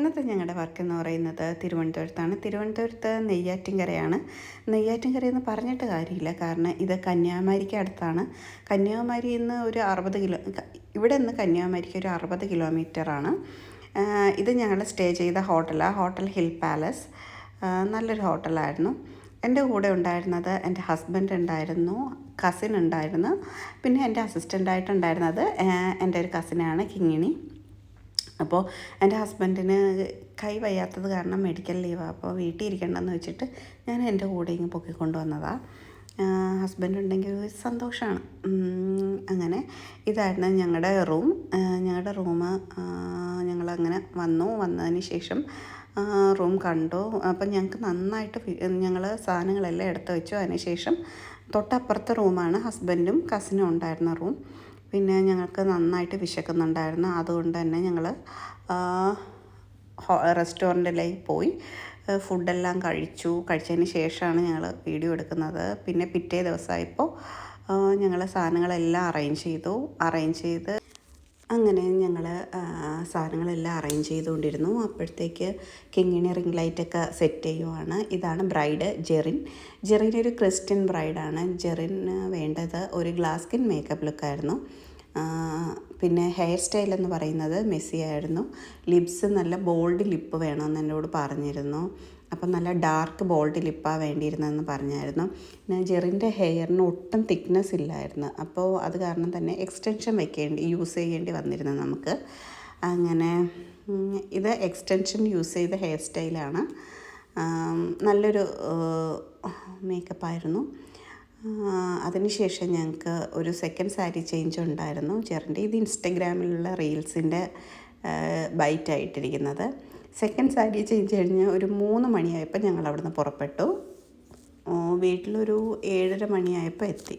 ഇന്നത്തെ ഞങ്ങളുടെ വർക്ക് എന്ന് പറയുന്നത് തിരുവനന്തപുരത്താണ്. തിരുവനന്തപുരത്ത് നെയ്യാറ്റിൻകരയാണ്. നെയ്യാറ്റിൻകരയെന്ന് പറഞ്ഞിട്ട് കാര്യമില്ല, കാരണം ഇത് കന്യാകുമാരിക്ക് അടുത്താണ്. കന്യാകുമാരിയിൽ നിന്ന് ഒരു 60 ഇവിടെ നിന്ന് കന്യാകുമാരിക്ക് ഒരു 60 കിലോമീറ്ററാണ്. ഇത് ഞങ്ങൾ സ്റ്റേ ചെയ്ത ഹോട്ടലാണ്, ഹോട്ടൽ ഹിൽ പാലസ്. നല്ലൊരു ഹോട്ടലായിരുന്നു. എൻ്റെ കൂടെ ഉണ്ടായിരുന്നത് എൻ്റെ ഹസ്ബൻഡ് ഉണ്ടായിരുന്നു, കസിൻ ഉണ്ടായിരുന്നു, പിന്നെ എൻ്റെ അസിസ്റ്റൻ്റായിട്ടുണ്ടായിരുന്നത് എൻ്റെ ഒരു കസിനാണ് കിങ്ങിണി. അപ്പോൾ എൻ്റെ ഹസ്ബൻഡിന് കൈ വയ്യാത്തത് കാരണം മെഡിക്കൽ ലീവാണ്. അപ്പോൾ വീട്ടിൽ ഇരിക്കണമെന്ന് വെച്ചിട്ട് ഞാൻ എൻ്റെ കൂടെ ഇങ്ങ് പൊക്കിക്കൊണ്ട് വന്നതാണ്. ഹസ്ബൻഡ് ഉണ്ടെങ്കിൽ ഒരു സന്തോഷമാണ്. അങ്ങനെ ഇതായിരുന്നു ഞങ്ങളുടെ റൂം. ഞങ്ങളുടെ ഞങ്ങളങ്ങനെ വന്നതിന് ശേഷം റൂം കണ്ടു. അപ്പം ഞങ്ങൾക്ക് നന്നായിട്ട് ഞങ്ങൾ സാധനങ്ങളെല്ലാം എടുത്ത് വെച്ചു. അതിന് ശേഷം തൊട്ടപ്പുറത്തെ റൂമാണ് ഹസ്ബൻഡും കസിനും ഉണ്ടായിരുന്ന റൂം. പിന്നെ ഞങ്ങൾക്ക് നന്നായിട്ട് വിശക്കുന്നുണ്ടായിരുന്നു. അതുകൊണ്ട് തന്നെ ഞങ്ങൾ റെസ്റ്റോറൻറ്റിലേക്ക് പോയി ഫുഡെല്ലാം കഴിച്ചതിന് ശേഷമാണ് ഞങ്ങൾ വീഡിയോ എടുക്കുന്നത്. പിന്നെ പിറ്റേ ദിവസമായപ്പോൾ ഞങ്ങൾ സാധനങ്ങളെല്ലാം അറേഞ്ച് ചെയ്ത് അങ്ങനെ ഞങ്ങൾ സാധനങ്ങളെല്ലാം അറേഞ്ച് ചെയ്തുകൊണ്ടിരുന്നു. അപ്പോഴത്തേക്ക് കിങ്ങിണി റിംഗ് ലൈറ്റൊക്കെ സെറ്റ് ചെയ്യുവാണ്. ഇതാണ് ബ്രൈഡ് ജെറിൻ ഒരു ക്രിസ്ത്യൻ ബ്രൈഡാണ്. ജെറിന് വേണ്ടത് ഒരു ഗ്ലാസ് സ്കിൻ മേക്കപ്പ് ലുക്കായിരുന്നു. പിന്നെ ഹെയർ സ്റ്റൈൽ എന്ന് പറയുന്നത് മെസ്സി ആയിരുന്നു. ലിപ്സ് നല്ല ബോൾഡ് ലിപ്പ് വേണമെന്ന് എന്നോട് പറഞ്ഞിരുന്നു. അപ്പം നല്ല ഡാർക്ക് ബോൾഡ് ലിപ്പാണ് വേണ്ടിയിരുന്നതെന്ന് പറഞ്ഞായിരുന്നു. പിന്നെ ജെറിൻ്റെ ഹെയറിന് ഒട്ടും തിക്നെസ് ഇല്ലായിരുന്നു. അപ്പോൾ അത് കാരണം തന്നെ എക്സ്റ്റൻഷൻ യൂസ് ചെയ്യേണ്ടി വന്നിരുന്നു നമുക്ക്. അങ്ങനെ ഇത് എക്സ്റ്റൻഷൻ യൂസ് ചെയ്ത ഹെയർ സ്റ്റൈലാണ്. നല്ലൊരു മേക്കപ്പായിരുന്നു. അതിനുശേഷം ഞങ്ങൾക്ക് ഒരു സെക്കൻഡ് സാരി ചേഞ്ച് ഉണ്ടായിരുന്നു ജെറിൻ്റെ. ഇത് ഇൻസ്റ്റഗ്രാമിലുള്ള റീൽസിൻ്റെ ബൈറ്റായിട്ടിരിക്കുന്നത്. സെക്കൻഡ് സാരി ചേഞ്ച് കഴിഞ്ഞ് ഒരു 3 മണിയായപ്പോൾ ഞങ്ങൾ അവിടുന്ന് പുറപ്പെട്ടു. വീട്ടിലൊരു 7:30 മണിയായപ്പോൾ എത്തി.